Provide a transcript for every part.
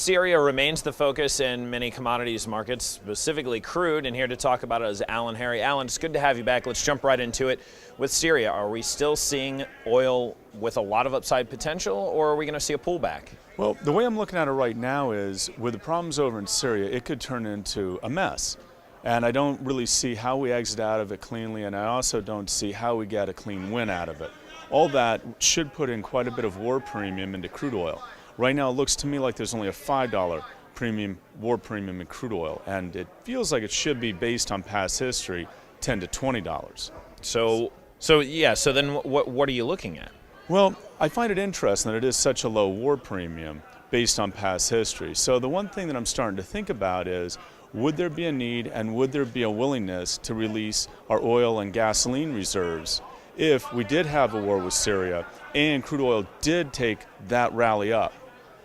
Syria remains the focus in many commodities markets, specifically crude, and here to talk about it is Alan Harry. Alan, it's good to have you back. Let's jump right into it. With Syria, are we still seeing oil with a lot of upside potential, or are we going to see a pullback? Well, the way I'm looking at it right now is, with the problems over in Syria, it could turn into a mess. And I don't really see how we exit out of it cleanly, and I also don't see how we get a clean win out of it. All that should put in quite a bit of war premium into crude oil. Right now, it looks to me like there's only a $5 premium, war premium in crude oil, and it feels like it should be, based on past history, $10 to $20. So then what are you looking at? Well, I find it interesting that it is such a low war premium based on past history. So the one thing that I'm starting to think about is, would there be a need and would there be a willingness to release our oil and gasoline reserves if we did have a war with Syria and crude oil did take that rally up?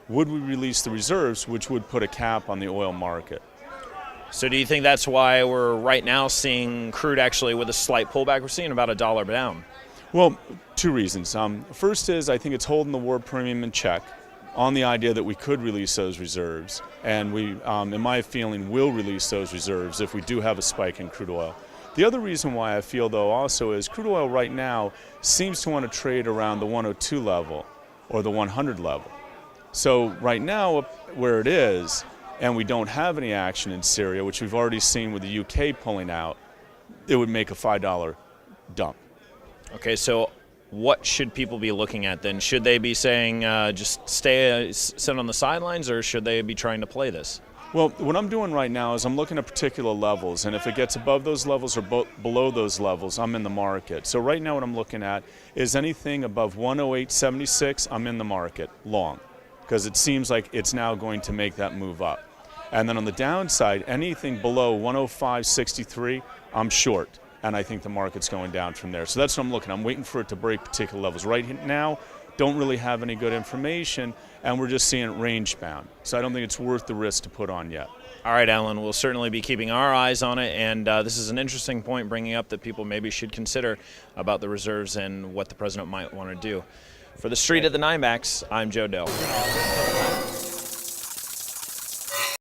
Would we release the reserves, which would put a cap on the oil market? So do you think that's why we're right now seeing crude actually with a slight pullback? We're seeing about $1 down. Well, two reasons. First is, I think it's holding the war premium in check on the idea that we could release those reserves, and we, in my feeling, will release those reserves if we do have a spike in crude oil. The other reason why I feel, though, also is crude oil right now seems to want to trade around the 102 level or the 100 level. So right now, where it is, and we don't have any action in Syria, which we've already seen with the UK pulling out, it would make a $5 dump. Okay, so what should people be looking at then? Should they be saying just sit on the sidelines, or should they be trying to play this? Well, what I'm doing right now is I'm looking at particular levels, and if it gets above those levels or below those levels, I'm in the market. So right now what I'm looking at is anything above 108.76, I'm in the market, long, because it seems like it's now going to make that move up. And then on the downside, anything below 105.63, I'm short, and I think the market's going down from there. So that's what I'm looking at. I'm waiting for it to break particular levels. Right now, don't really have any good information, and we're just seeing it range bound. So I don't think it's worth the risk to put on yet. All right, Alan, we'll certainly be keeping our eyes on it, and this is an interesting point bringing up that people maybe should consider about the reserves and what the president might want to do. For the Street at the Ninebacks, I'm Deaux.